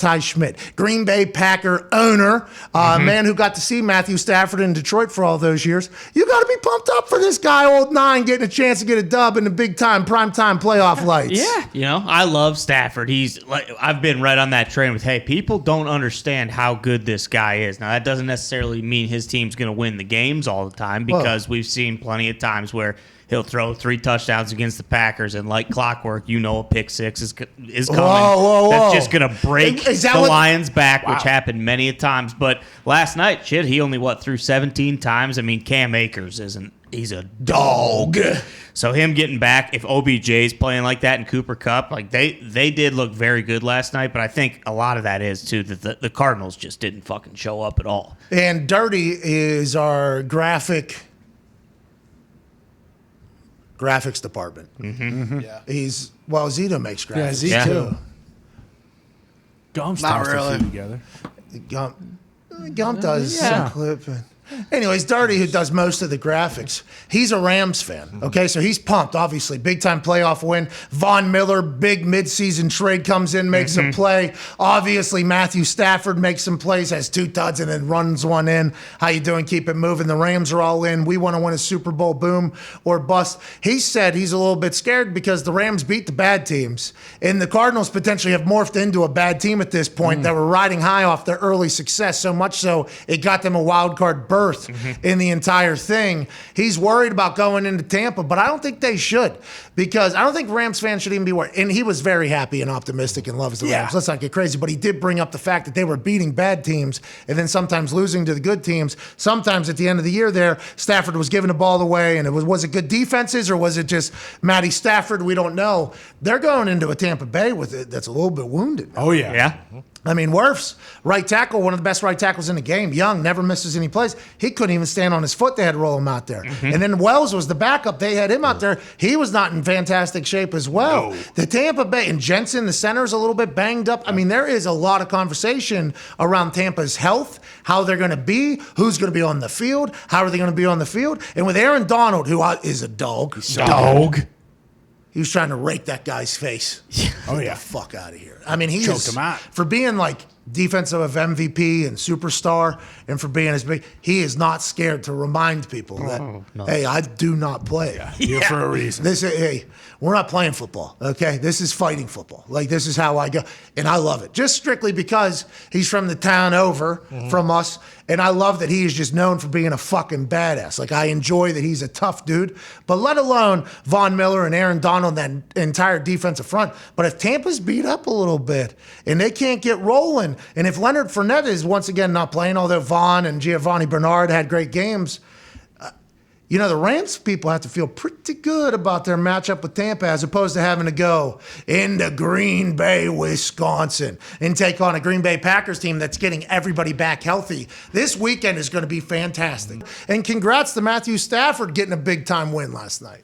Ty Schmidt, Green Bay Packer owner, man who got to see Matthew Stafford in Detroit for all those years. You got to be pumped up for this guy, old 9, getting a chance to get a dub in the big time, prime time playoff lights. Yeah, I love Stafford. He's like, I've been right on that train with, hey, people don't understand how good this guy is. Now, that doesn't necessarily mean his team's going to win the games all the time, because we've seen plenty of times where he'll throw 3 touchdowns against the Packers, and like clockwork, a pick six is coming. That's just going to break the Lions' back, which happened many a times. But last night, he only threw 17 times. I mean, Cam Akers he's a dog. So him getting back, if OBJ's playing like that and Cooper Kupp, like they did look very good last night. But I think a lot of that is too that the Cardinals just didn't fucking show up at all. And Dirty is our graphics department. Yeah. Zito makes graphics. Yeah, too. Gump's Not really. together. Gump does some clip. Anyways, Dirty, who does most of the graphics, he's a Rams fan. Okay, so he's pumped, obviously. Big-time playoff win. Von Miller, big midseason trade, comes in, makes a play. Obviously, Matthew Stafford makes some plays, has 2 tuds, and then runs one in. How you doing? Keep it moving. The Rams are all in. We want to win a Super Bowl, boom or bust. He said he's a little bit scared because the Rams beat the bad teams, and the Cardinals potentially have morphed into a bad team at this point that were riding high off their early success, so much so it got them a wild card berth in the entire thing. He's worried about going into Tampa, but I don't think they should, because I don't think Rams fans should even be worried. And he was very happy and optimistic and loves the Rams. Let's not get crazy, but he did bring up the fact that they were beating bad teams and then sometimes losing to the good teams. Sometimes at the end of the year there, Stafford was giving the ball away, and was it good defenses or was it just Matty Stafford? We don't know. They're going into a Tampa Bay with it that's a little bit wounded. Oh, yeah. Yeah. I mean, Wirfs, right tackle, one of the best right tackles in the game. Young, never misses any plays. He couldn't even stand on his foot. They had to roll him out there. And then Wells was the backup. They had him out there. He was not in fantastic shape as well. No. The Tampa Bay, and Jensen, the center, is a little bit banged up. I mean, there is a lot of conversation around Tampa's health, how they're going to be, who's going to be on the field, how are they going to be on the field. And with Aaron Donald, who is a dog. He was trying to rake that guy's face. Oh, Get the fuck out of here. I mean, he choked him out. For being like defensive MVP and superstar, and for being as big, he is not scared to remind people that, hey, I do not play. Here for a reason. Hey, we're not playing football, okay? This is fighting football. Like, this is how I go. And I love it. Just strictly because he's from the town over from us, and I love that he is just known for being a fucking badass. Like, I enjoy that he's a tough dude, but let alone Von Miller and Aaron Donald, that entire defensive front. But if Tampa's beat up a little bit and they can't get rolling, and if Leonard Fournette is once again not playing, although Vaughn and Giovanni Bernard had great games, the Rams people have to feel pretty good about their matchup with Tampa, as opposed to having to go into Green Bay, Wisconsin, and take on a Green Bay Packers team that's getting everybody back healthy. This weekend is going to be fantastic. And congrats to Matthew Stafford getting a big-time win last night.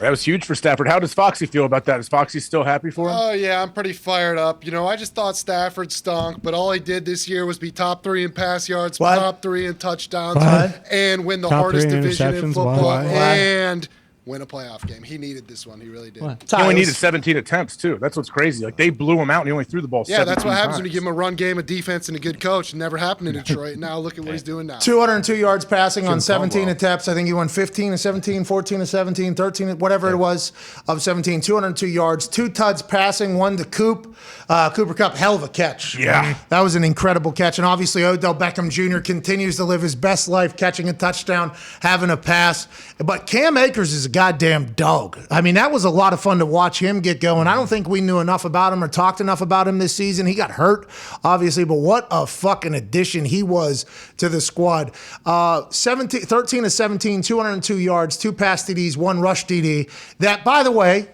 That was huge for Stafford. How does Foxy feel about that? Is Foxy still happy for him? Oh, yeah, I'm pretty fired up. I just thought Stafford stunk, but all he did this year was be top 3 in pass yards, top 3 in touchdowns, and win the hardest division in football, and win a playoff game. He needed this one. He really did. He only needed 17 attempts, too. That's what's crazy. Like, they blew him out, and he only threw the ball 17 that's what happens times. when you give him a run game, a defense, and a good coach. It never happened in Detroit. Now look at what he's doing now. 202 yards passing on 17 attempts. I think he won 15 of 17, 14 of 17, 13, whatever it was, of 17. 202 yards, 2 tuds passing, 1 to Cooper Kupp. Hell of a catch. Yeah. That was an incredible catch. And obviously Odell Beckham Jr. continues to live his best life, catching a touchdown, having a pass. But Cam Akers is a goddamn dog. I mean, that was a lot of fun to watch him get going. I don't think we knew enough about him or talked enough about him this season. He got hurt, obviously, but what a fucking addition he was to the squad. 13 of 17, 202 yards, 2 pass TDs, 1 rush TD. That, by the way,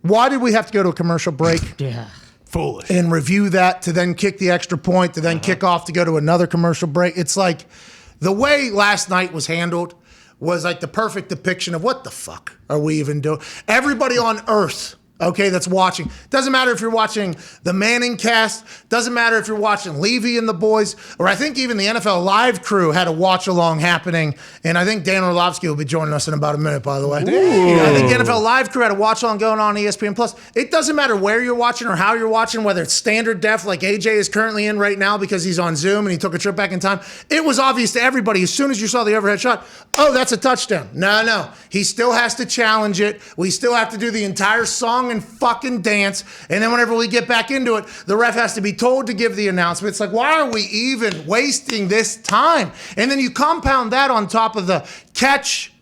why did we have to go to a commercial break? Foolish. And review that to then kick the extra point, to then kick off to go to another commercial break? It's like the way last night was handled was like the perfect depiction of what the fuck are we even doing? Everybody on earth okay, that's watching. Doesn't matter if you're watching the Manning cast, doesn't matter if you're watching Levy and the boys, or I think even the NFL Live crew had a watch along happening, and I think Dan Orlovsky will be joining us in about a minute, by the way. I think NFL Live crew had a watch along going on ESPN Plus. It doesn't matter where you're watching or how you're watching, whether it's standard def like AJ is currently in right now because he's on Zoom and he took a trip back in time. It was obvious to everybody as soon as you saw the overhead shot, oh, that's a touchdown. No. He still has to challenge it. We still have to do the entire song and fucking dance, and then whenever we get back into it, the ref has to be told to give the announcement. It's like, why are we even wasting this time? And then you compound that on top of the catch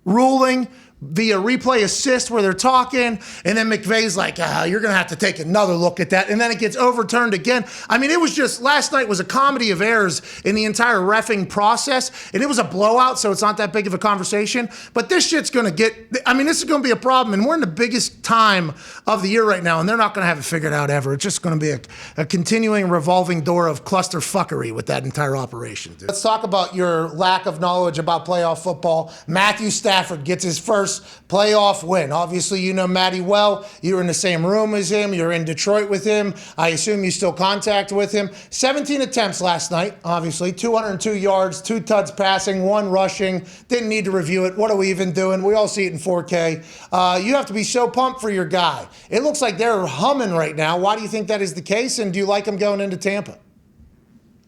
ruling via replay assist where they're talking, and then McVay's like, you're going to have to take another look at that, and then it gets overturned again. I mean, it was just, last night was a comedy of errors in the entire reffing process, and it was a blowout, so it's not that big of a conversation, but this shit's going to this is going to be a problem, and we're in the biggest time of the year right now, and they're not going to have it figured out ever. It's just going to be a continuing revolving door of cluster fuckery with that entire operation, dude. Let's talk about your lack of knowledge about playoff football. Matthew Stafford gets his first playoff win. Obviously, you know Matty well. You're in the same room as him. You're in Detroit with him. I assume you still contact with him. 17 attempts last night, obviously. 202 yards, 2 tuds passing, 1 rushing. Didn't need to review it. What are we even doing? We all see it in 4K. You have to be so pumped for your guy. It looks like they're humming right now. Why do you think that is the case? And do you like him going into Tampa?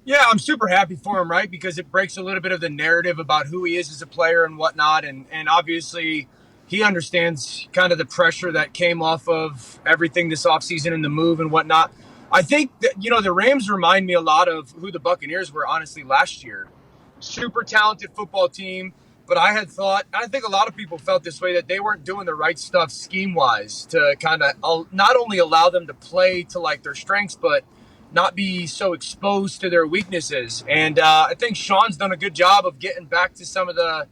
Yeah, I'm super happy for him, right? Because it breaks a little bit of the narrative about who he is as a player and whatnot. And obviously, he understands kind of the pressure that came off of everything this offseason and the move and whatnot. I think that, the Rams remind me a lot of who the Buccaneers were, honestly, last year. Super talented football team. But I had thought, and I think a lot of people felt this way, that they weren't doing the right stuff scheme-wise to kind of not only allow them to play to like their strengths, but not be so exposed to their weaknesses. And I think Sean's done a good job of getting back to some of the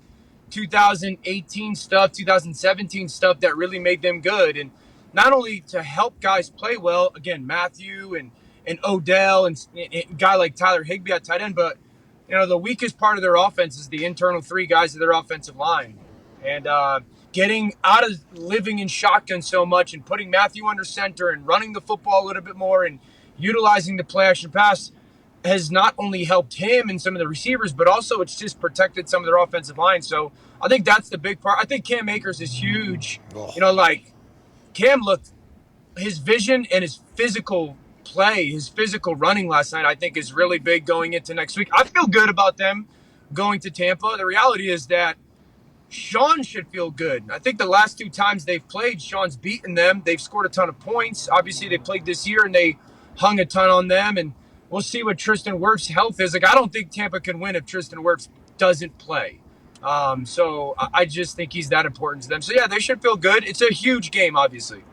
2018 stuff, 2017 stuff that really made them good. And not only to help guys play well, again, Matthew and Odell and a guy like Tyler Higbee at tight end, but the weakest part of their offense is the internal 3 guys of their offensive line. And getting out of living in shotgun so much and putting Matthew under center and running the football a little bit more and utilizing the play action pass has not only helped him and some of the receivers, but also it's just protected some of their offensive line. So I think that's the big part. I think Cam Akers is huge. Cam looked, his vision and his physical play, his physical running last night, I think is really big going into next week. I feel good about them going to Tampa. The reality is that Sean should feel good. I think the last 2 times they've played, Sean's beaten them. They've scored a ton of points. Obviously, they played this year and they hung a ton on them. And we'll see what Tristan Wirfs' health is. I don't think Tampa can win if Tristan Wirfs doesn't play. So I just think he's that important to them. So, yeah, they should feel good. It's a huge game, obviously.